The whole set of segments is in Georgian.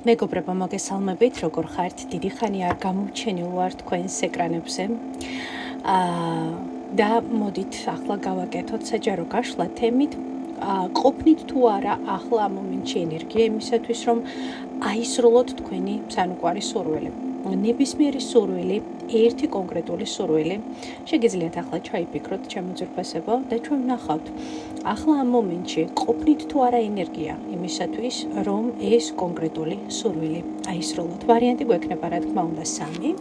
მეგობრებო, მოგესალმებით, როგორ ხართ? დიდი ხანი არ გამოვჩენილ ვარ თქვენს ეკრანებზე. და მოდით ახლა გავაკეთოთ საჯარო გაშლა თემით. ყოფნით თუ არა ახლა ამ მომენტში ენერგია იმისათვის, რომ აისრულოთ თქვენი სანუკვარი სურვილი. ნებისმიერი სურვილი, ერთი კონკრეტული სურვილი, შეგიძლიათ ახლა ჩაიფიქროთ, ჩემო ძვირფასებო, და ჩვენ ვნახავთ. ახლა ამ მომენტში ყოფნით თუ არა ენერგია იმისათვის, რომ ეს კონკრეტული სურვილი აისრულოთ. ვარიანტი გვექნება, რა თქმა უნდა, 3.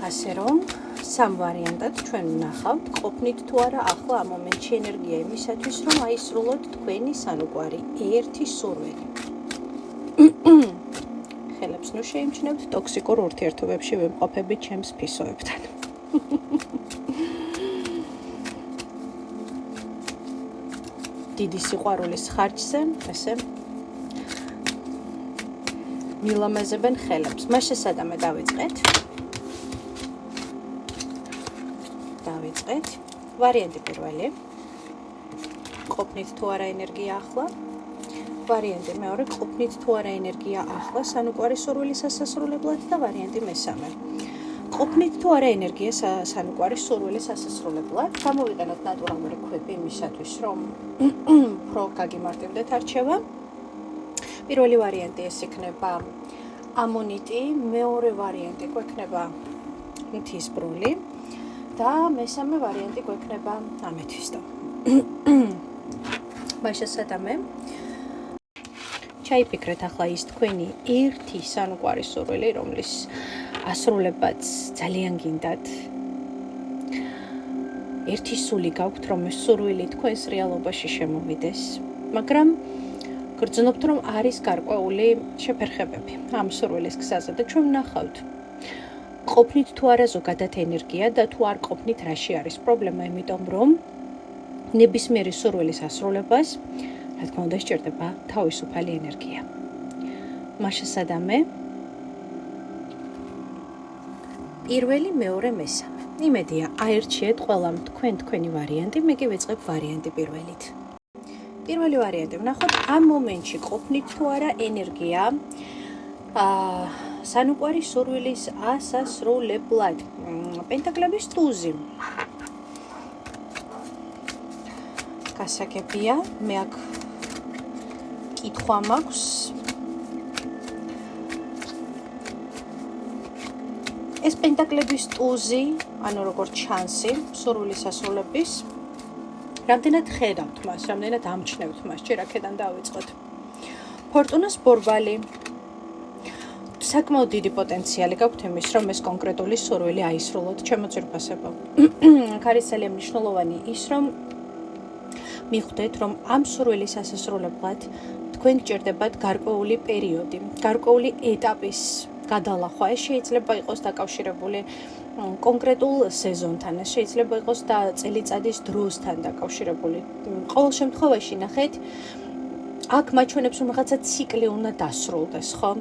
ასე რომ, 3 ვარიანტად ჩვენ ვნახავთ, ყოფნით თუ არა ახლა ამ მომენტში ენერგია იმისათვის, რომ აისრულოთ თქვენი სანუკვარი ერთი სურვილი. ხელებს ნუ შეიმჩნევთ ტოქსიკურ ურთიერთობებში ვიმყოფებით ჩემს ფისოებთან. დიდი სიყვარულის ხარჯზე, ესე მილამაზებენ ხელებს. მას შესადამე დავიწყეთ. ვარიანტი პირველი. ყოფნით თუ არა ენერგია ახლა. ვარიანტი მეორე. ყოფნით თუ არა ენერგია ახლა სანუკვარი სურვილის სასასრულებლად და ვარიანტი მესამე. ყოფნით თუ არა ენერგია სანუკვარი სურვილის სასასრულებლად. გამოვიყენოთ ნატურალური ქვები იმისათვის, რომ უფრო გაგიმარტივდეთ არჩევა. პირველი ვარიანტი ეს იქნება ამონიტი, მეორე ვარიანტი გვექნება მთისბრული. და მესამე ვარიანტი გვექნება ამეთვისტო. მაშასადამე ჩაიფიქრეთ ახლა ის თქვენი ერთი სანუკვარი სურვილი, რომლის ასრულებაც ძალიან გინდათ. ერთი სული გაქვთ, რომ ეს სურვილი თქვენს რეალობაში შემოვიდეს, მაგრამ გრძნობთ, რომ არის გარკვეული შეფერხებები ამ სურვილის გზაზე და ჩვენ ვნახავთ. ყოფნით თუ არა ზოგადად ენერგია და თუ არ ყოფნით რაში არის პრობლემა, იმიტომ რომ ნებისმიერი სურვილის ასრულებას, რა თქმა უნდა, სჭირდება თავისუფალი ენერგია. მაშასადამე პირველი, მეორე, მესამე. იმედია, აერჩიეთ ყველამ თქვენი ვარიანტი, მე კი ვიწყებ ვარიანტი პირველით. პირველი ვარიანტი ვნახოთ, ამ მომენტში ყოფნით თუ არა ენერგია სანუკვარი სურვილის ასასრულებლად. პენტაკლების ტუზი. გასაგებია, მე აქ კითხვა მაქვს. ეს პენტაკლების ტუზი, ანუ როგორც შანსი, სურვილის ასრულების, რამდენად ხედავთ მას, რამდენად ამჩნევთ მას, ჯერ აქედან დავიწყოთ. ფორტუნას ბორბალი. საკმაოდ დიდი პოტენციალი გაქვთ იმის, რომ ეს კონკრეტული სურვილი აისრულოთ, ჩემო ძვირფასებო. აქ არის ძალიან მნიშვნელოვანი ის, რომ მიხვდეთ, რომ ამ სურვილის ასასრულებლად თქვენ გჭირდებათ გარკვეული პერიოდი, გარკვეული ეტაპის გადალახვა. ეს შეიძლება იყოს დაკავშირებული კონკრეტულ სეზონთან, ეს შეიძლება იყოს და წელიწადის დროსთან დაკავშირებული. ყოველ შემთხვევაში ნახეთ, აქ მაჩვენებს, რომ რაღაცა ციკლი უნდა დასრულდეს, ხო?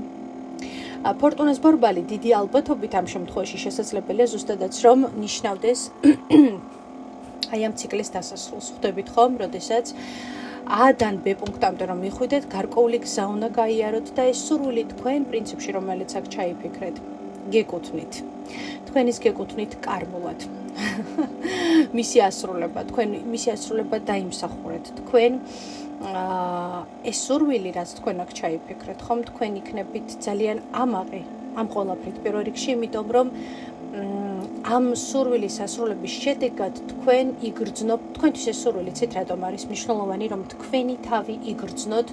ფორტუნას ბორბალი დიდი ალბათობით ამ შემთხვევაში შესაძლებელია ზუსტადაც რომ ნიშნავდეს აი ამ ციკლის დასასრულს. ხვდებით ხომ, როდესაც A-დან B პუნქტამდე რომ მიხვიდეთ, გარკვეული გზა უნდა გაიაროთ და ეს სურვილი თქვენ პრინციპში, რომელიც აქ ჩაიფიქრეთ, გეკუთვნით. თქვენ ის გეკუთვნით კარმულად. მისი ასრულება, თქვენ მისი ასრულება დაიმსახურეთ. თქვენ ეს სურვილი, რაც თქვენ აქ ჩაიფიქრეთ, ხომ თქვენ იქნებით ძალიან ამაყი ამ ყველაფრით პირველ რიგში, იმიტომ რომ ამ სურვილის ასრულების შედეგად თქვენ იგრძნობთ, თქვენთვის ეს სურვილი ცით რატომ არის მნიშვნელოვანი, რომ თქვენი თავი იგრძნოთ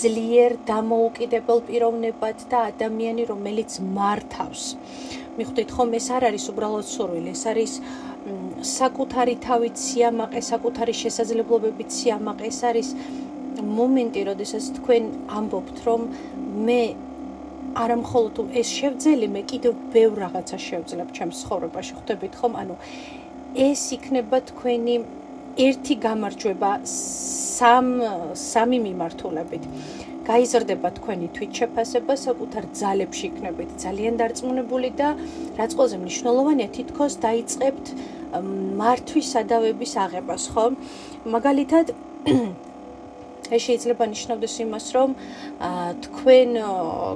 ძლიერ დამოუკიდებელ პიროვნებად და ადამიანი, რომელიც მართავს. მიხვდით ხომ, ეს არ არის უბრალოდ სურვილი, ეს არის საკუთარი თავით სიამაყე, საკუთარი შესაძლებლობებით სიამაყე, ეს არის მომენტი, როდესაც თქვენ ამბობთ, რომ მე არა მხოლოდ ეს შევძელი, მე კიდევ ბევრ რაღაცას შევძლებ ჩემს ცხოვრებაში, ხვდებით ხომ? ანუ ეს იქნება თქვენი ერთი გამარჯვება სამი მიმართულებით. გაიზრდება თქვენი თვითშეფასება, საკუთარ ძალებში იქნებით ძალიან დარწმუნებული და რაც ყველაზე მნიშვნელოვანია, თითქოს დაიწყებთ მართვის სადავების აღებას, ხო? მაგალითად ეს შეიძლება ნიშნავდეს იმას, რომ თქვენ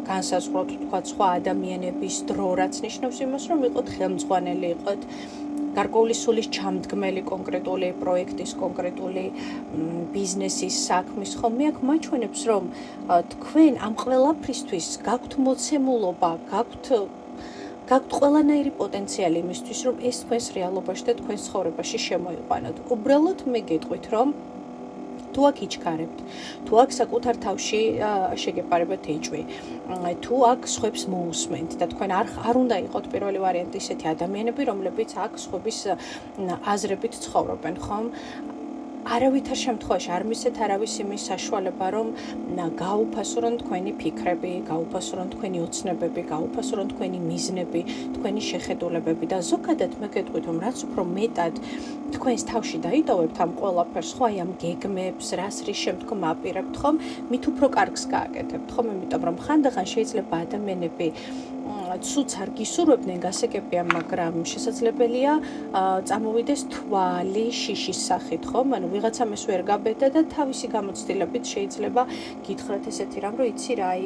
განსაზღვროთ თქვა სხვა ადამიანების დრო, რაც ნიშნავს იმას, რომ იყოთ ხელმძღვანელი, იყოთ გარკვეული სულის ჩამდგმელი კონკრეტული პროექტის, კონკრეტული ბიზნესის, საქმის, ხო? მე აქ მაჩვენებს, რომ თქვენ ამ ყველაფრისთვის გაქვთ მოცემულობა, გაქვთ ყველანაირი პოტენციალი იმისთვის, რომ ეს თქვენს რეალობაში და თქვენს ცხოვრებაში შემოიყვანოთ. უბრალოდ მე გეტყვით, რომ თუ აქ იჩქარებთ, თუ აქ საკუთარ თავში შეგეპარებათ ეჭვი, თუ აქ სხვებს მოусმენთ და თქვენ არ უნდა იყოთ პირველი ვარიანტი ისეთი ადამიანები, რომლებიც აქ სხვების აზრებით ცხოვრობენ, ხომ? არავითარ შემთხვევაში არ მისცეთ არავის იმის საშუალება, რომ გაუფასურონ თქვენი ფიქრები, გაუფასურონ თქვენი ოცნებები, გაუფასურონ თქვენი მიზნები, თქვენი შეხედულებები და ზოგადად მე გეტყვით, რომ რაც უფრო მეტად თქვენს თავში დაიტოვებთ ამ ყველაფერს, ხო, აი ამ გეგმებს, რის შემდგომ აპირებთ, ხომ, მით უფრო კარგს გააკეთებთ, ხომ, იმიტომ რომ ხანდახან შეიძლება ადამიანები ცუც არ გისურვებდნენ, გასაგებია, მაგრამ შესაძლებელია წამოვიდეს თვალი შიშის სახით, ხომ? ანუ ვიღაცამ ეს ვერ გაბედა და თავისი გამოცდილებით შეიძლება გითხრათ ესეთი რამ, რომ იცი რა, აი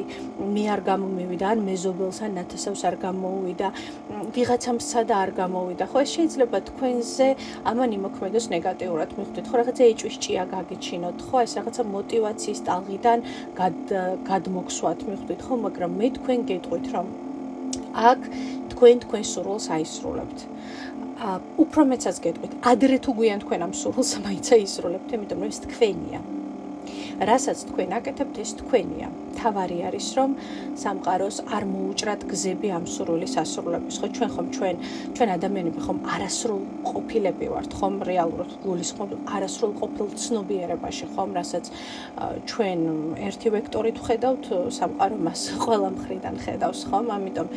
მე არ გამომივიდა, ან მეზობელს ან ნათესავს არ გამოუვიდა, ვიღაცამ სადა არ გამოვიდა, ხო? ეს შეიძლება თქვენზე ამან იმოქმედოს ნეგატიურად, მიხვდით, ხო, რაღაცა ეჭვის ჭია გაგიჩინოთ, ხო? ეს რაღაცა მოტივაციის ტალღიდან გადმოგსვათ, მიხვდით, ხო? მაგრამ მე თქვენ გეტყვით, რომ აქ თქვენ სურვილს აისრულებთ. უფრო მეცაც გეტყვით, ადრე თუ გვიან თქვენ ამ სურვილს მაინც აისრულებთ, იმიტომ რომ ეს თქვენია. რასაც თქვენ აკეთებთ, ეს თქვენია. თავარი არის, რომ სამყაროს არ მოუჭრათ გზები ამ სურვილის ასრულების. ხო, ჩვენ ადამიანები ხომ არასრულ ყოფილები ვართ, ხომ რეალურად გულისხმობ არასრულ ყოფილ ცნობიერებაში, ხომ, რასაც ჩვენ ერთი ვექტორით ვხედავთ, სამყარო მას ყველა მხრიდან ხედავს, ხომ? ამიტომ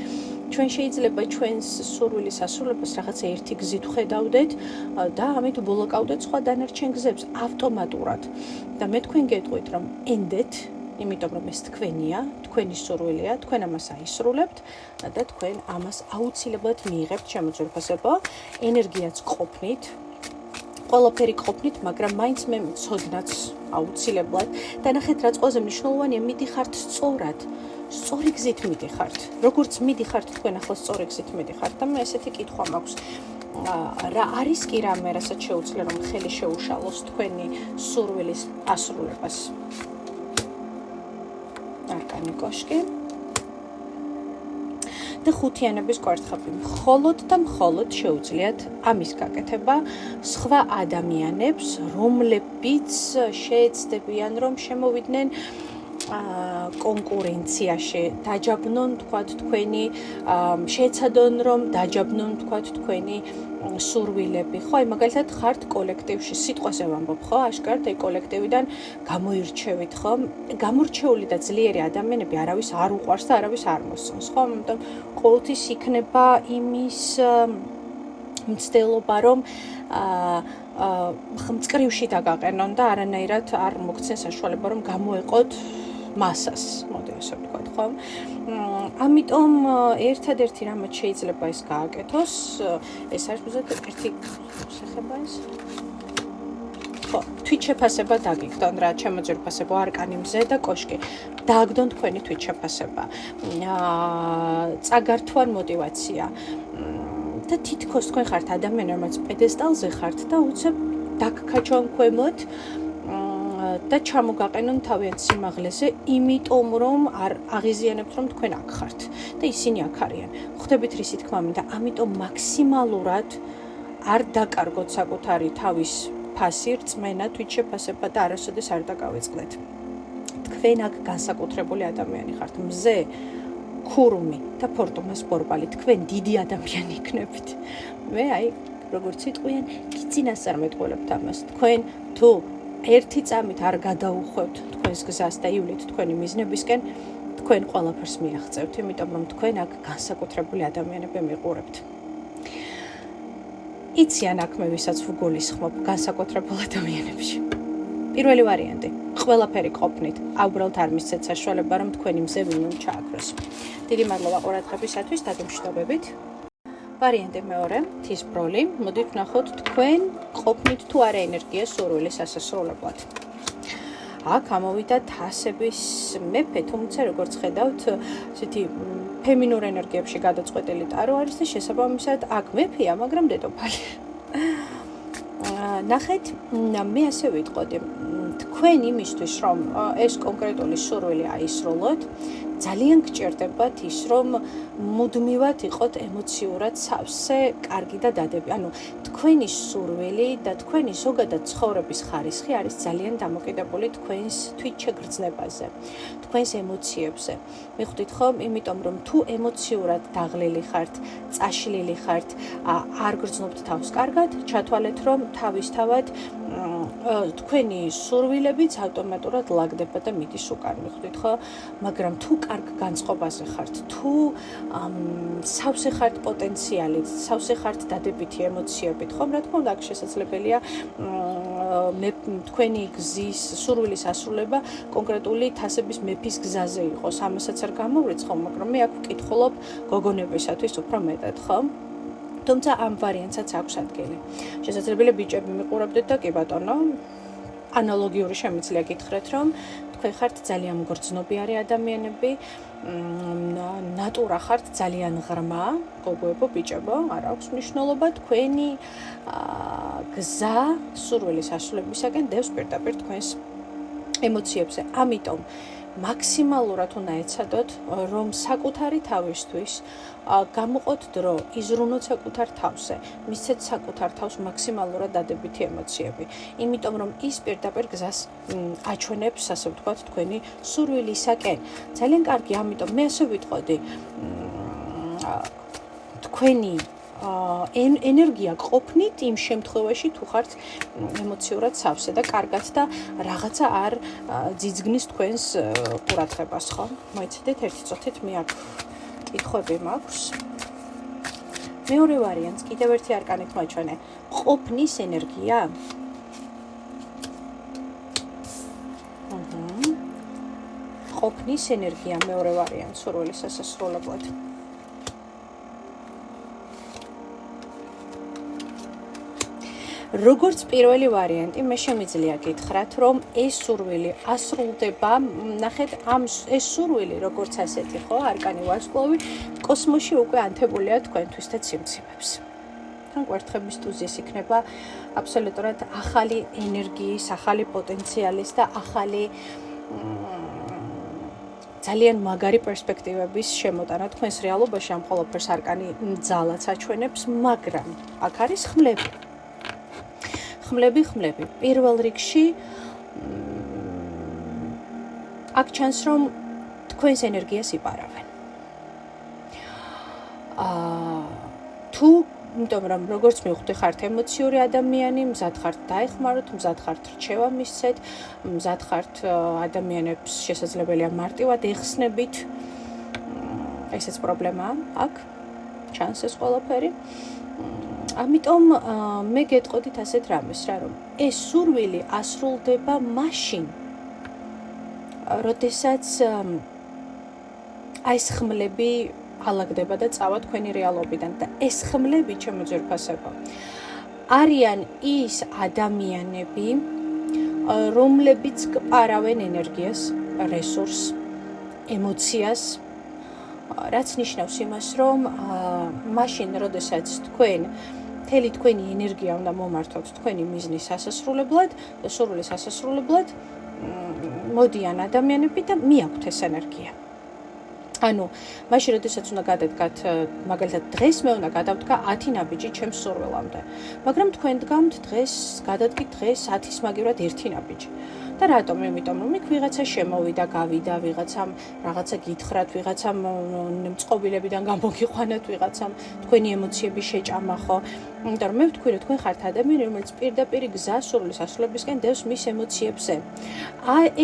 ჩვენ შეიძლება ჩვენს სურვილის ასრულებას რაღაცა ერთი გზით ვხედავდეთ და ამით ბლოკავდეთ სხვა დანარჩენ გზებს ავტომატურად. და მე თქვენ გეტყვით, რომ ენდეთ, იმიტომ რომ ეს თქვენია, თქვენი სურვილია, თქვენ ამას აისრულებთ და თქვენ ამას აუცილებლად მიიღებთ შემოძვირფასებო, ენერგიაც ყოფნით, ყველაფერი ყოფნით, მაგრამ მაინც მე მცოდნაც აუცილებლად და ნახეთ, რაც ყველაზე მნიშვნელოვანია, მიდიხართ სწორად. სწორი გზით მიდიხართ. როგორც მიდიხართ თქვენ ახლა სწორი გზით მიდიხართ და მე ესეთი კითხვა მაქვს. რა არის კი რამე, რასაც შეუძლია რომ ხელი შეუშალოს თქვენი სურვილის ასრულებას? არკანი კოშკი და ხუთიანების კვერთხები. მხოლოდ და მხოლოდ შეუძლიათ ამის გაკეთება სხვა ადამიანებს, რომლებიც შეეცდებიან რომ შემოვიდნენ კონკურენციაში, დაჯაბნონ თქვათ თქვენი, შეეცადონ რომ დაჯაბნონ თქვათ თქვენი სურვილები. ხო, აი მაგალითად ხართ კოლექტივში, სიტყვაზე ვამბობ, ხო, აშკარად აი კოლექტივიდან გამოირჩევით, ხო? გამორჩეული და ძლიერი ადამიანები არავის არ უყვარს და არავის არ მოსწონს, ხო? ამიტომ ყოველთვის იქნება იმის მცდელობა, რომ მწკრივში დაგაყენონ და არანაირად არ მოგცენ საშუალება, რომ გამოეყოთ მასას, მოდი ასე ვთქვათ, ხო? ამიტომ ერთადერთი რამაც შეიძლება ეს გააკეთოს, ეს არის უბრალოდ ერთი შეხება ეს. ხო, თვითშეფასება დაგიგდონ რა, შემოძვირფასებო არკანი მზე და კოშკი. დააგდონ თქვენი თვითშეფასება. წაგართვან მოტივაცია. და თითქოს თქვენ ხართ ადამიანი, რომელიც პედესტალზე ხართ და უცებ დაგქაჩონ ქვემოთ და ჩამოგაყენონ თავიანთ სიმაღლეზე, იმიტომ რომ არ აღიზიანებთ რომ თქვენ აქ ხართ და ისინი აქ არიან. ხვდებით რისი თქმა მინდა, ამიტომ მაქსიმალურად არ დაკარგოთ საკუთარი თავის ფასი, რწმენა, თვითშეფასება და არასოდეს არ დაკავეწყდეთ. თქვენ აქ განსაკუთრებული ადამიანი ხართ, მზე, ქურუმი და ფორტუნას ბორბალი, თქვენ დიდი ადამიანი იქნებით. მე აი, როგორც იტყვიან, გიწინასწარმეტყველებთ ამას. თქვენ თუ ერთი წამით არ გადაუხვევთ თქვენს გზას და ივლით თქვენი მიზნებისკენ, თქვენ ყველაფერს მიაღწევთ, იმიტომ რომ თქვენ აქ განსაკუთრებული ადამიანები მიყურებთ. იციან აქ მე ვისაც ვგულისხმობ განსაკუთრებულ ადამიანებში. პირველი ვარიანტი, ყველაფერი ყოფნით, უბრალოდ არ მისცეთ საშუალება, რომ თქვენი მზე მინიმუმ ჩააქროს. დიდი მადლობა ყურადღებისათვის, დაგემშვიდობებით. ვარიანტი მეორე, მთის ბროლი. მოდით ვნახოთ თქვენ ყოფნით თუ არა ენერგია სურვილის სასასრულებლად. აქ ამოვიდა თასების მეფე, თუმცა როგორც ხედავთ, ესეთი ფემინურ ენერგიებში გადაწყვეტილი ტარო არის და შესაბამისად აქ მეფეა, მაგრამ დედოფალი. ნახეთ, მე ასე ვიტყოდი, თქვენ იმისთვის, რომ ეს კონკრეტული სურვილი აისრულოთ, ძალიან გჭირდებათ ის, რომ მუდმივად იყოთ ემოციურად სავსე, კარგი და დადები. ანუ თქვენი სურვილი და თქვენი ზოგადად ცხოვრების ხარისხი არის ძალიან დამოკიდებული თქვენს თვითშეგრძნებაზე, თქვენს ემოციებზე. მიხვდით ხომ, იმიტომ რომ თუ ემოციურად დაღლილი ხართ, წაშლილი ხართ, არ გრძნობთ თავს კარგად, ჩათვალეთ რომ თავისთავად თქვენი სურვილებიც ავტომატურად ლაგდება და მიდის უკან, მიხვდით ხო? მაგრამ თუ კარგ განწყობაზე ხართ, თუ სავსე ხართ პოტენციალით, სავსე ხართ დადებითი ემოციებით, ხომ, რა თქმა უნდა, აქ შესაძლებელია თქვენი გზის სურვილის ასრულება კონკრეტული თასების მეფის გზაზე იყოს. ამასაც არ გამოვრიცხავ, მაგრამ მე აქ ვკითხულობ გოგონებისათვის უფრო მეტად, ხო? თუმცა ამ ვარიანტსაც აქვს ადგილი. შესაძლებელია ბიჭები მიყურებდეთ და კი ბატონო, ანალოგიური შემიძლია გითხრათ, რომ თქვენ ხართ ძალიან მგრძნობიარე ადამიანები, ნატურა ხართ ძალიან ღრმა, გოგოებო, ბიჭებო, არ აქვს მნიშვნელობა, თქვენი გზა სურვილის ასრულებისაკენ დევს პირდაპირ თქვენს ემოციებზე. ამიტომ მაქსიმალურად უნდა ეცადოთ, რომ საკუთარი თავისთვის გამოყოთ დრო, იზრუნოთ საკუთარ თავზე, მისცეთ საკუთარ თავს მაქსიმალურად დადებითი ემოციები. იმიტომ რომ ის პირდაპირ გზას აჩვენებს, ასე ვთქვათ, თქვენი სურვილისაკენ. ძალიან კარგი, ამიტომ მე ასე ვიტყოდი, თქვენი ენერგია ყოფნით იმ შემთხვევაში თუ ხართ ემოციურად სავსე და კარგად და რაღაცა არ ძიძგნის თქვენს ყურადღებას, ხო? მოიცადეთ ერთი წუთით, მე აქ კითხვები მაქვს. მეორე ვარიანტს კიდევ ერთი არკანით მაჩვენე. ყოფნის ენერგია. ყოფნის ენერგია მეორე ვარიანტი სურვილის სასასრულებლად. როგორც პირველი ვარიანტი, მე შემიძლია გითხრათ, რომ ეს სურვილი ასრულდება, ნახეთ, ეს სურვილი, როგორც ასეთი, ხო, არკანი ვარსკვლავი, კოსმოსში უკვე ანთებულია თქვენთვის და ციმციმებს. თან კვერთხების ტუზის იქნება აბსოლუტურად ახალი ენერგიის, ახალი პოტენციალის და ახალი ძალიან მაგარი პერსპექტივების შემოტანა თქვენს რეალობაში ამ ყველაფერს არკანი ძალაც აჩვენებს, მაგრამ აქ არის ხმლები. ხმლები. პირველ რიგში აქ ჩანს, რომ თქვენს ენერგიას იპარავენ. თუ იმიტომ რომ როგორც მივხვდი ხართ ემოციური ადამიანი, მზად ხართ დაეხმაროთ, მზად ხართ რჩევა მისცეთ, მზად ხართ ადამიანებს შესაძლებელია მარტივად ეხსნებით. ესეც პრობლემაა აქ ჩანს ეს ყველაფერი. ამიტომ მე გეტყოდით ასეთ რამეს, რომ ეს სურვილი ასრულდება მაშინ, როდესაც აი ეს ხმლები ალაგდება და წავა თქვენი რეალობიდან და ეს ხმლები, ჩემო ძვირფასებო, არიან ის ადამიანები, რომლებიც გპარავენ ენერგიას, რესურსს, ემოციას, რაც ნიშნავს იმას, რომ მაშინ, როდესაც თქვენ მთელი თქვენი ენერგია უნდა მომართოთ თქვენი მიზნის სასასრულებლად და სურვილის სასასრულებლად, მოდიან ადამიანები და მიაქვთ ეს ენერგია. ანუ, მაშინ, როდესაც უნდა გადადგათ, მაგალითად, დღეს მე უნდა გადავდგა 10 ნაბიჯი ჩემს სურვილამდე. მაგრამ თქვენ დგამთ დღეს, გადადგით დღეს 10-ის მაგივრად 1 ნაბიჯი. და რატომ? იმიტომ რომ იქ ვიღაცა შემოვიდა, გავიდა, ვიღაცამ რაღაცა გითხრათ, ვიღაცამ წყობილებიდან გამოგიყვანათ, ვიღაცამ თქვენი ემოციები შეჭამა, ხო? იმიტომ რომ მე ვთქვი, რომ თქვენ ხართ ადამიანი, რომელიც პირდაპირ გზას სურვილის ასრულებისკენ დევს მის ემოციებზე.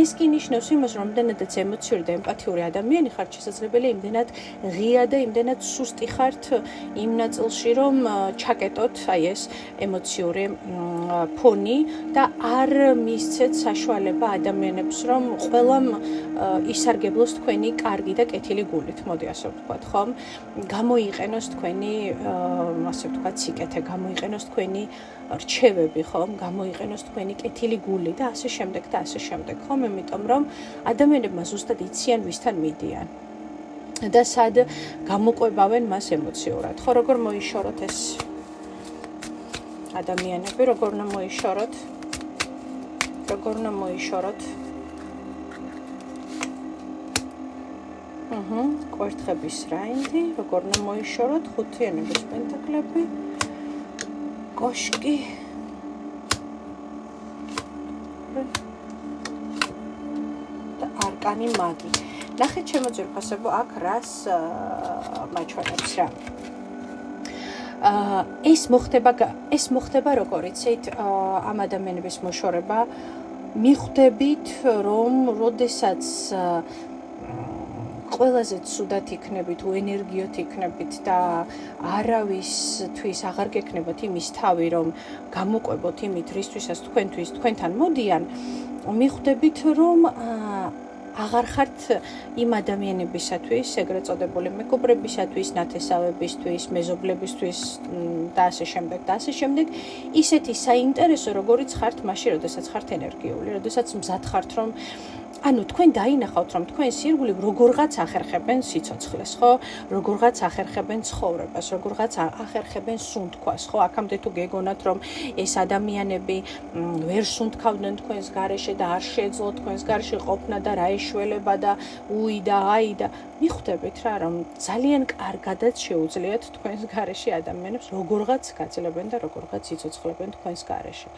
ეს კი ნიშნავს იმას, რომ იმდენადაც ემოციური და ემპათიური ადამიანი ხართ, შესაძლებელია იმდენად ღია და იმდენად სუსტი ხართ იმ ნაწილში, რომ ჩაკეტოთ აი ეს ემოციური ფონი და არ მისცეთ საშუალება ადამიანებს, რომ ყველამ ისარგებლოს თქვენი კარგი და კეთილი გულით, მოდი ასე ვთქვათ, ხომ? გამოიყენოს თქვენი ასე ვთქვათ, სიკეთე, გამოიყენოს თქვენი რჩევები, ხომ? გამოიყენოს თქვენი კეთილი გული და ასე შემდეგ და ასე შემდეგ, ხომ? იმიტომ რომ ადამიანებმა ზუსტად იციან ვისთან მიდიან და სად გამოყვებავენ მას ემოციურად. ხო, როგორ მოიშოროთ ეს ადამიანები, როგორ უნდა მოიშოროთ? კვერთხების რაინდი, როგორ უნდა მოიშოროთ? ხუთიანების პენტაკლები, კოშკი და არკანი მაგი. ნახეთ ჩემო ძვირფასებო, აქ რას მაჩვენებს რა. ეს მოხდება როგორ იცით, ამ ადამიანების მოშორება მიხვდებით, რომ როდესაც ყველაზე ცუდად იქნებით, უენერგიოთ იქნებით და არავისთვის აღარ გექნებათ იმის თავი, რომ გამოყვებოთ იმით, რისთვისაც თქვენთან მოდიან, მიხვდებით, რომ აღარ ხართ იმ ადამიანებისათვის, ეგრეთ წოდებული მეგობრებისათვის, ნათესავებისთვის, მეზობლებისთვის და ასე შემდეგ, ისეთი საინტერესო, როგორიც ხართ მაშინ, როდესაც ხართ ენერგიული, როდესაც მზად ხართ, რომ ანუ თქვენ დაინახავთ, რომ თქვენს ირგვლივ როგორღაც ახერხებენ სიცოცხლეს, ხო? როგორღაც ახერხებენ ცხოვრებას, როგორღაც ახერხებენ სუნთქვას, ხო? აქამდე თუ გეგონათ, რომ ეს ადამიანები ვერ სუნთქავდნენ თქვენს გარეშე და არ შეეძლო თქვენს გარეშე ყოფნა და რა ეშველება და უი და აი და მიხვდებით რა, რომ ძალიან კარგადაც შეუძლიათ თქვენს გარეშე ადამიანებს როგორღაც გაძლებენ და როგორღაც იცოცხლებენ თქვენს გარეშე.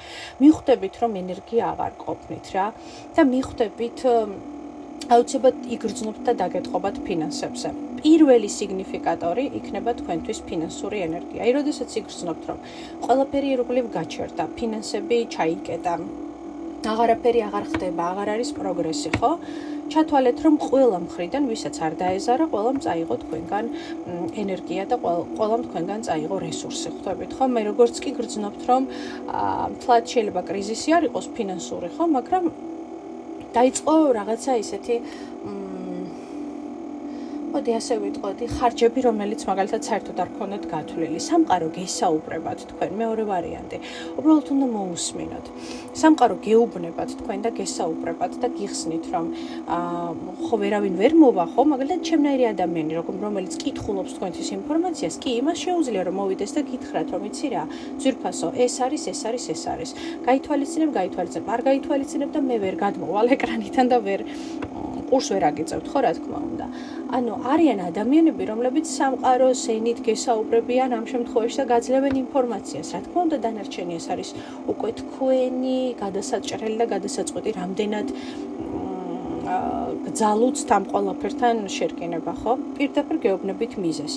მიხვდებით, რომ ენერგია აღარ ყოფნით რა და მიხვდებით აუცილებლად იგრძნობთ და დაგეტყობათ ფინანსებზე. პირველი სიგნიფიკატორი იქნება თქვენთვის ფინანსური ენერგია. აი, როდესაც იგრძნობთ, რომ ყველაფერი ირგვლივ გაჩერდა, ფინანსები ჩაიკეტა, აღარაფერი აღარ ხდება, აღარ არის პროგრესი, ხო? ჩათვალეთ, რომ ყველა მხრიდან, ვისაც არ დაეზარა, ყველამ წაიღო თქვენგან ენერგია და ყველამ თქვენგან წაიღო რესურსი, ხვდებით, ხო? მე როგორც კი გრძნობთ, რომ თლად შეიძლება კრიზისი არ იყოს ფინანსური, ხო? მაგრამ დაიწყო რაღაცა ისეთი მოდი ასე ვიტყოდი, ხარჯები, რომელიც მაგალითად საერთოდ არ ქონდათ გათვლილი. სამყარო გესაუბრებათ თქვენ, მეორე ვარიანტი. უბრალოდ უნდა მოусმინოთ. სამყარო გეუბნებათ თქვენ და გესაუბრებათ და გიხსნით, რომ ხო ვერავინ ვერ მოვა, ხო, მაგალითად ჩემნაირი ადამიანი, რომელიც კითხულობს თქვენთვის ინფორმაციას, კი იმას შეუძლია რომ მოვიდეს და გითხრათ, რომ იცი რა, ძვირფასო, ეს არის. გაითვალისწინებ, არ გაითვალისწინებ და მე ვერ გადმოვალ ეკრანიდან და ყურს ვერ აგიწევთ, ხო, რა თქმა უნდა. ანუ არიან ადამიანები, რომლებიც სამყაროს ენით გესაუბრებიან ამ შემთხვევაში და გაძლევენ ინფორმაციას. რა თქმა უნდა, დანარჩენი ეს არის უკვე თქვენი გადასაჭრელი და გადასაწყვეტი რამდენად გძალუცთ ამ ყველაფერთან შერკინება, ხო? პირდაპირ გეუბნებით მიზეს,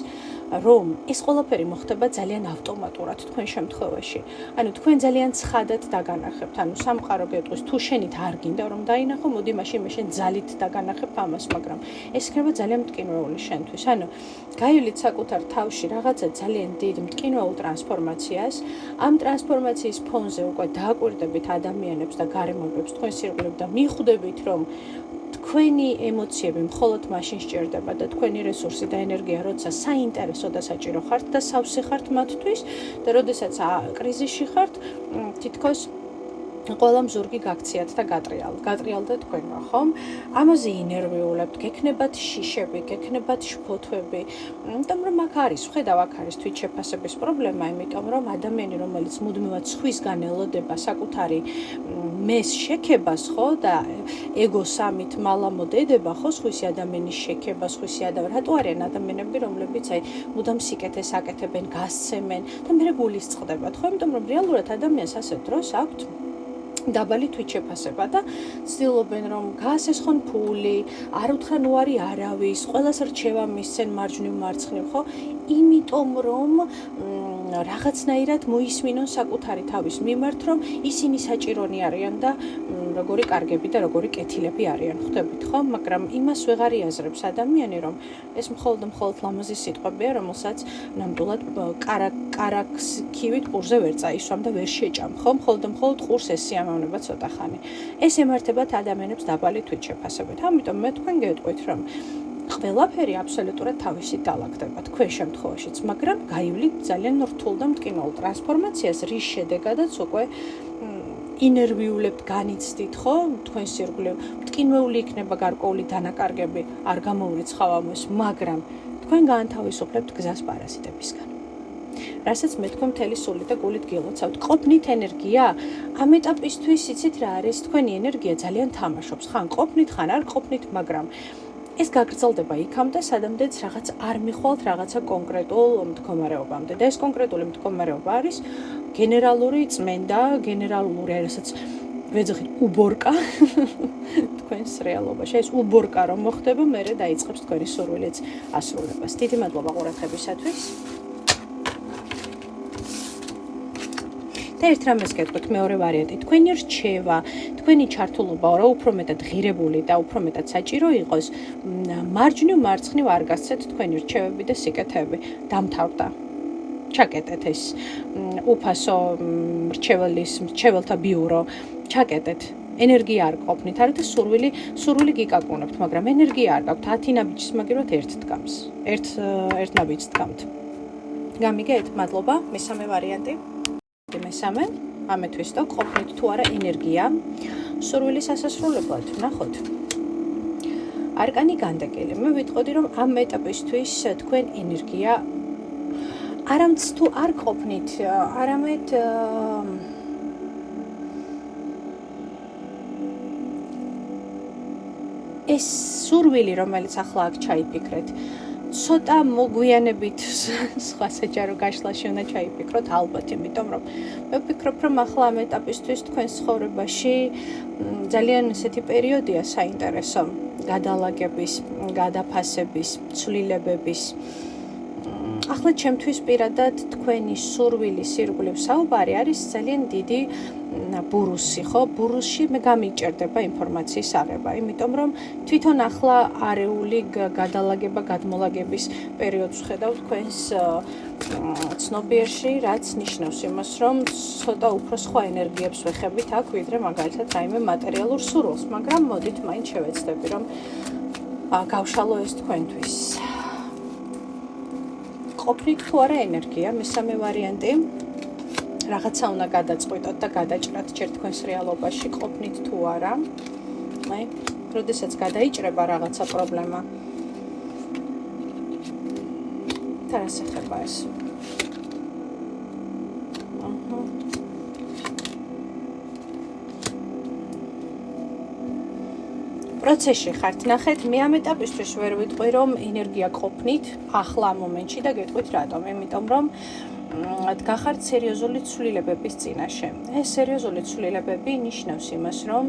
რომ ეს ყველაფერი მოხდება ძალიან ავტომატურად თქვენ შემთხვევაში. ანუ თქვენ ძალიან ცხადად დაგანახებთ, ანუ სამყარო გეტყვის, თუ შენით არ გინდა რომ დაინახო, მოდი მაშინ მე შენ ძალით დაგანახებ ამას, მაგრამ ეს იქნება ძალიან მტკივნეული შენთვის. ანუ გაივლით საკუთარ თავში რაღაცა ძალიან დიდ მტკივნეულ ტრანსფორმაციას, ამ ტრანსფორმაციის ფონზე უკვე დააკვირდებით ადამიანებს და გარემოებებს თქვენს ირგვლივ და მიხვდებით, რომ თქვენი ემოციები მხოლოდ მაშინ სჭირდება და თქვენი რესურსი და ენერგია, როცა საინტერესო და საჭირო ხართ და სავსე ხართ მათთვის და როდესაც კრიზისში ხართ, თითქოს ყველამ ზურგი გაქციათ და გატრიალდა თქვენმა, ხომ? ამაზე ინერვიულებთ, გექნებათ შიშები, გექნებათ შფოთვები. იმიტომ რომ აქ არის თვითშეფასების პრობლემა, იმიტომ რომ ადამიანი, რომელიც მუდმივად სხვისგან ელოდება საკუთარი მეს შექებას, ხო, და ეგოს ამით მალამოდედება, ხო, სხვისი ადამიანის შექებას, რატო არიან ადამიანები, რომლებიც აი მუდამ სიკეთეს აკეთებენ, გასცემენ და მერე გულისწყდებათ, ხო? იმიტომ რომ რეალურად ადამიანს ასეთ დროს აქვთ დაბალი თვითშეფასება და ცდილობენ რომ გაასესხონ ფული, არ უთხრან უარი არავის, ყველას რჩევა მისცენ მარჯვნივ მარცხნივ, ხო? იმიტომ რომ რაღაცნაირად მოისმინონ საკუთარი თავის მიმართ, რომ ისინი საჭირონი არიან და როგორი კარგები და როგორი კეთილები არიან, ხვდებით, ხო? მაგრამ იმას ვეღარ იაზრებს ადამიანი, რომ ეს მხოლოდ ლამაზი სიტყვებია, რომელსაც ნამდვილად კარაქს ქივით ყურზე ვერ წაისვამ და ვერ შეჭამ, ხო? მხოლოდ ყურს ეს სიამოვნება ცოტა ხანი. ეს ემართებათ ადამიანებს დაბალი თვითშეფასებით. ამიტომ მე თქვენ გეტყვით, რომ ყველაფერი აბსოლუტურად თავისით დალაგდება თქვენ შემთხვევაშიც, მაგრამ გაივლით ძალიან რთულ და მტკივნეულ ტრანსფორმაციას, რის შედეგადაც უკვე ინერვიულებთ, განიცდით, ხო? თქვენს ირგვლივ მტკინვეული იქნება გარკვეული დანაკარგები, არ გამოურიცხავ ამას, მაგრამ თქვენ გაანთავისუფლებთ გზას პარაზიტებისგან. რასაც მე თქვენ მთელი სული და გულით გილოცავთ. ყოფნით ენერგია, ამ ეტაპისთვის იცით რა არის? თქვენი ენერგია ძალიან თამაშობს. ხან ყოფნით, ხან არ ყოფნით, მაგრამ ეს გაგრძელდება იქამდე, სადამდეც რაღაც არ მიხვალთ რაღაცა კონკრეტულ მდგომარეობამდე. და ეს კონკრეტული მდგომარეობა არის გენერალური წმენდა, გენერალური, რასაც ვეძახით უბორკა თქვენს რეალობაში. ეს უბორკა რომ მოხდება, მერე დაიწყებს თქვენი სურვილიც ასრულებას. დიდი მადლობა ყურადღებისათვის. და ერთ რამეს გეტყვით, მეორე ვარიანტი, თქვენი რჩევა, თქვენი ჩართულობა რა უფრო მეტად ღირებული და უფრო მეტად საჭირო იყოს, მარჯვნივ მარცხნივ არ გასცეთ თქვენი რჩევები და სიკეთეები. დამთავრდა. ჩაკეტეთ ეს უფასო რჩეველთა ბიურო, ჩაკეტეთ. ენერგია არ ყოფნით, არა და სურვილი გიკაკუნებთ, მაგრამ ენერგია არ გაქვთ. 10 ნაბიჯს მაგიროთ ერთ დგამს. ერთ ნაბიჯს დგამთ. გამიგეთ? მადლობა. მესამე ვარიანტი. მესამე, ამეთვის და ყოფნით თუ არა ენერგია, სურვილის ასასრულებლად, ნახოთ. არკანი განდეგილი. მე ვიტყოდი, რომ ამ ეტაპისთვის თქვენ ენერგია არამც თუ არ ყოფნით, არამედ ეს სურვილი, რომელიც ახლა აქ ჩაიფიქრეთ, ცოტა მოგვიანებით სხვა საჯარო გაშლაში უნდა ჩაიფიქროთ, ალბათ, იმიტომ რომ მე ვფიქრობ, რომ ახლა ამ ეტაპისთვის თქვენ ცხოვრებაში ძალიან ესეთი პერიოდია საინტერესო, გადალაგების, გადაფასების, ცვლილებების. ახლა ჩემთვის პირადად თქვენი სურვილის ირგვლივ საუბარი არის ძალიან დიდი ბურუსი, ხო? ბურუსში მე გამიჭერდება ინფორმაციის აღება, იმიტომ რომ თვითონ ახლა არეული გადალაგება, გადმოლაგების პერიოდს ვხედავ თქვენს ცნობიერში, რაც ნიშნავს იმას, რომ ცოტა უფრო სხვა ენერგიებს ვეხებით აქ, ვიდრე მაგალითად რაიმე მატერიალურ სურვილს, მაგრამ მოდით მაინც შევეცდები, რომ გავშალო ეს თქვენთვის. ყოფნით თუ არა ენერგია, მესამე ვარიანტი. რაღაცა უნდა გადაწყვიტოთ და გადაჭრათ ჯერ თქვენს რეალობაში, ყოფნით თუ არა. როდესაც გადაიჭრება რაღაცა პრობლემა. და რას ეხება ეს? პროცესში ხართ, ნახეთ, მე ამ ეტაპისთვის ვერ ვიტყვი, რომ ენერგია ყოფნით ახლა მომენტში და გეტყვით რატომ, იმიტომ რომ გახართ სერიოზული ცვლილებების წინაშე. ეს სერიოზული ცვლილებები ნიშნავს იმას, რომ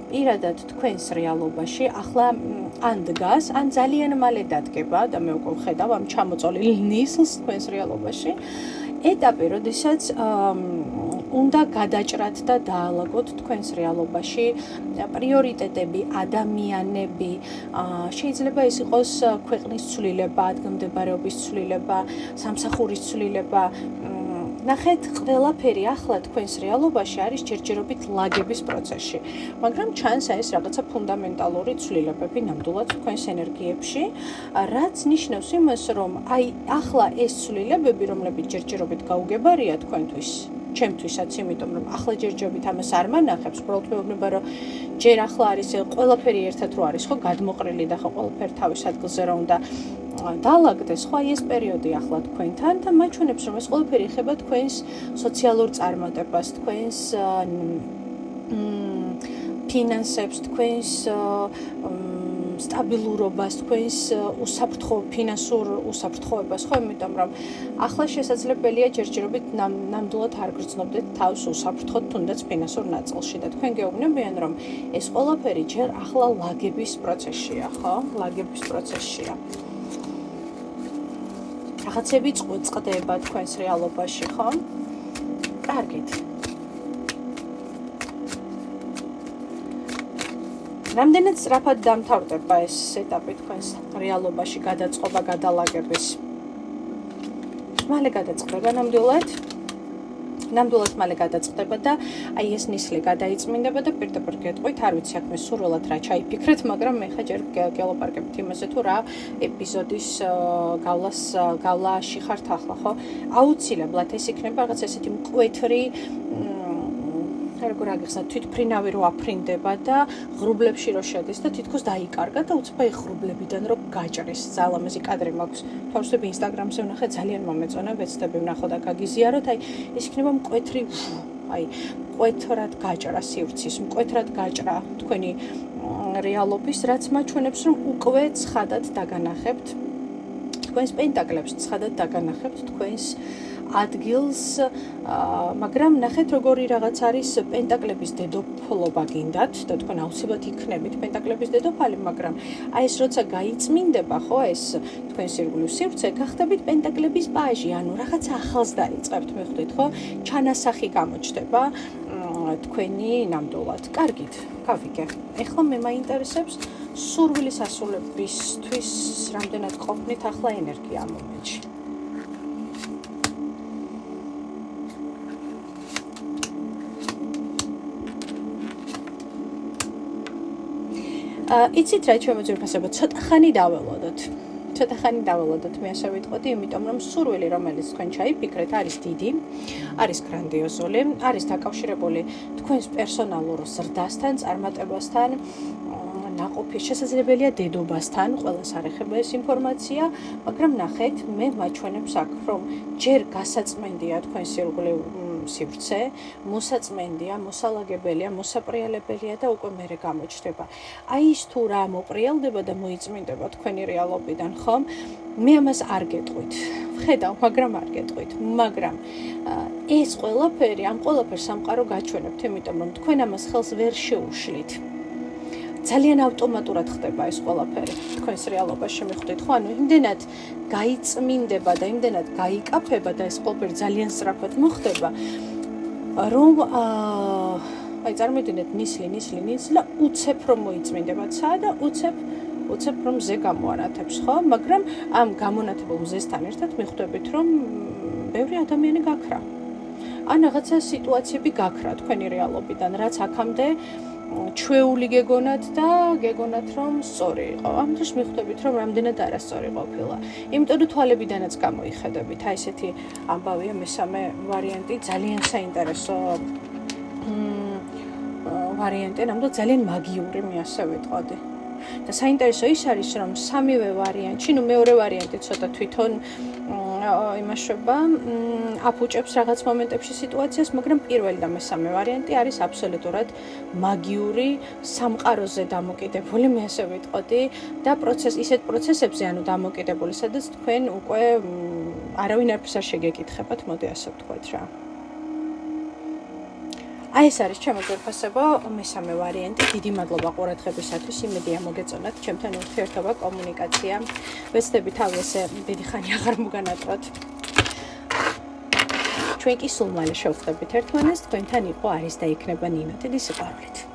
პირადად თქვენს რეალობაში ახლა ან დგას, ან ძალიან მალე დადგება და მე უკვე ვხედავ ამ ჩამოწოლილ ნისლს თქვენს რეალობაში. ეტაპი, როდესაც უნდა გადაჭრათ და დაალაგოთ თქვენს რეალობაში პრიორიტეტები, ადამიანები, შეიძლება ეს იყოს ქვეყნის ცვლილება, ადგილმდებარეობის ცვლილება, სამსახურის ცვლილება. ნახეთ, ყველაფერი ახლა თქვენს რეალობაში არის ჯერჯერობით ლაგების პროცესში, მაგრამ ჩანს ეს რაღაცა ფუნდამენტალური ცვლილებები ნამდვილად თქვენს ენერგიებში, რაც ნიშნავს იმას, რომ აი ახლა ეს ცვლილებები, რომლებიც ჯერჯერობით გაუგებარია თქვენთვის, ჩემთვისაც, იმიტომ რომ ახლა ჯერჯერობით ამას არ მანახებს, უბრალოდ მეუბნება, რომ ჯერ ახლა არის ყველაფერი ერთად რო არის, ხო, გადმოყრილი და ხო ყველაფერი თავის ადგილზე რო უნდა დაალაგდეს, ხო, ეს პერიოდი ახლა თქვენთან და მაჩვენებს, რომ ეს ყველაფერი ეხება თქვენს სოციალურ წარმატებას, თქვენს ფინანსებს, თქვენს სტაბილურობას, თქვენს უსაფრთხო ფინანსურ უსაფრთხოებას, ხო, იმიტომ რომ ახლა შესაძლებელია ჯერჯერობით ნამდვილად არ გრძნობდეთ თავს უსაფრთხოდ თუნდაც ფინანსურ ნაწილში და თქვენ გეუბნებიან რომ ეს ყველაფერი ჯერ ახლა ლაგების პროცესშია, ხო? ლაგების პროცესშია. რაღაცები წყდება თქვენს რეალობაში, ხო? კარგით. რამდენად სწრაფად დამთავრდება ეს ეტაპი თქვენს რეალობაში გადაწყობა გადალაგების? მალე გადაწყდება ნამდვილად მალე გადაწყდება და აი ეს ნისლი გადაიწმინდება და პირდაპირ გეტყვით, არ ვიცი აქ მე სურვილად რა ჩაიფიქრეთ, მაგრამ მე ხა ჯერ გელაპარაკებთ იმაზე თუ რა ეპიზოდის გავლაში ხართ ახლა, ხო? აუცილებლად ეს იქნება რაღაც ესეთი მკვეთრი როგორ აგიხსნათ, თვითფრინავი რო აფრინდება და ღრუბლებში რო შედის და თითქოს დაიკარგა და უცბა ღრუბლებიდან რო გაჭრის. ზალამაზი კადრი მაქვს. თავშტები ინსტაგრამზე ვნახე, ძალიან მომეწონა, ვეცდები ვნახო და გაგიზიაროთ. აი, ეს იქნება მკვეთრი, აი, მკვეთრად გაჭრა სივრცის, მკვეთრად გაჭრა თქვენი რეალობის, რაც მაჩვენებს, რომ უკვე ცხადად დაგანახებთ თქვენს პენტაკლებს, ცხადად დაგანახებთ თქვენს ადგილს, მაგრამ ნახეთ როგორი რაღაც არის პენტაკლების დედოფლობა გინდათ და თქვენ აუცილებლად იქნებით პენტაკლების დედოფალი, მაგრამ აი ეს როცა გაიწმინდება, ხო, ეს თქვენს ირგვლივ სივრცე, გახდებით პენტაკლების პაჟი, ანუ რაღაც ახალს დაიწყებთ, მიხვდით, ხო? ჩანასახი გამოჩნდება თქვენი ნამდვილად. კარგით, გავიგე. ეხლა მე მაინტერესებს სურვილის ასრულებისთვის რამდენად ყოფნით ახლა ენერგია ამ მომენტში. იცით რა ჩემო ძვირფასებო, ცოტა ხანი დაველოდოთ, მე ასე ვიტყოდი, იმიტომ რომ სურვილი, რომელიც თქვენ ჩაიფიქრეთ, არის დიდი, არის გრანდიოზული, არის დაკავშირებული თქვენს პერსონალურ ზრდასთან, წარმატებასთან, ნაყოფი შესაძლებელია დედობასთან, ყველას არ ეხება ეს ინფორმაცია, მაგრამ ნახეთ, მე მაჩვენებს აქ, რომ ჯერ გასაწმენდია თქვენს ირგვლივ სივრცე, მოსაწმენდია, მოსალაგებელია, მოსაპრიალებელია და უკვე მერე გამოჩნდება. აი ის თუ რა მოპრიალდება და მოიწმინდება თქვენი რეალობიდან, ხომ? მე ამას არ გეტყვით. ვხედავ, მაგრამ არ გეტყვით. მაგრამ ეს ყველაფერი, ამ ყველაფერს სამყარო გაჩვენებთ, იმიტომ რომ თქვენ ამას ხელს ვერ შეუშლით. ძალიან ავტომატურად ხდება ეს ყველაფერი თქვენს რეალობაში, მიხვდით, ხო? ანუ იმდენად გაიწმინდება და იმდენად გაიკაფება და ეს ყველაფერი ძალიან სწრაფად მოხდება, რომ აი წარმოვიდგინეთ ნისლი და უცებ რომ მოიწმინდება ცა და უცებ რომ მზე გამოანათებს, ხო? მაგრამ ამ გამონათებულ მზესთან ერთად მიხვდებით, რომ ბევრი ადამიანი გაქრა. ან რაღაცა სიტუაციები გაქრა თქვენი რეალობიდან, რაც აქამდე ჩვეული გეგონათ და გეგონათ რომ სწორი იყო. ამ დროს მიხვდებით რომ რამდენად არასწორი ყოფილა. იმიტომ რომ თვალებიდანაც გამოიხედებით. აი ესეთი ამბავია მესამე ვარიანტი, ძალიან საინტერესო ვარიანტი, ნამდვილად ძალიან მაგიური, მე ასე ვიტყოდი. და საინტერესო ის არის რომ სამივე ვარიანტში, ნუ მეორე ვარიანტი ცოტა თვითონ იმაშობა აფუჭებს რაღაც მომენტებში სიტუაციას, მაგრამ პირველი და მესამე ვარიანტი არის აბსოლუტურად მაგიური, სამყაროზე დამოკიდებული, მე ასე ვიტყოდი და ისეთ პროცესებზე, ანუ დამოკიდებული, სადაც თქვენ უკვე არავინ არაფერს არ შეგეკითხებათ, მოდი ასე ვთქვათ რა. აი ეს არის ჩემო ძვირფასებო მესამე ვარიანტი. დიდი მადლობა ყურადღებისათვის. იმედია მოგეწონათ ჩემთან ურთიერთობა, კომუნიკაცია. ვეცდები თავი ესე დიდი ხანი აღარ მოგანატროთ. ჩვენ კი სულ მალე შევხვდებით ერთმანეთს. თქვენთან იყო არის და იქნება ნინო. დიდი სიყვარულით.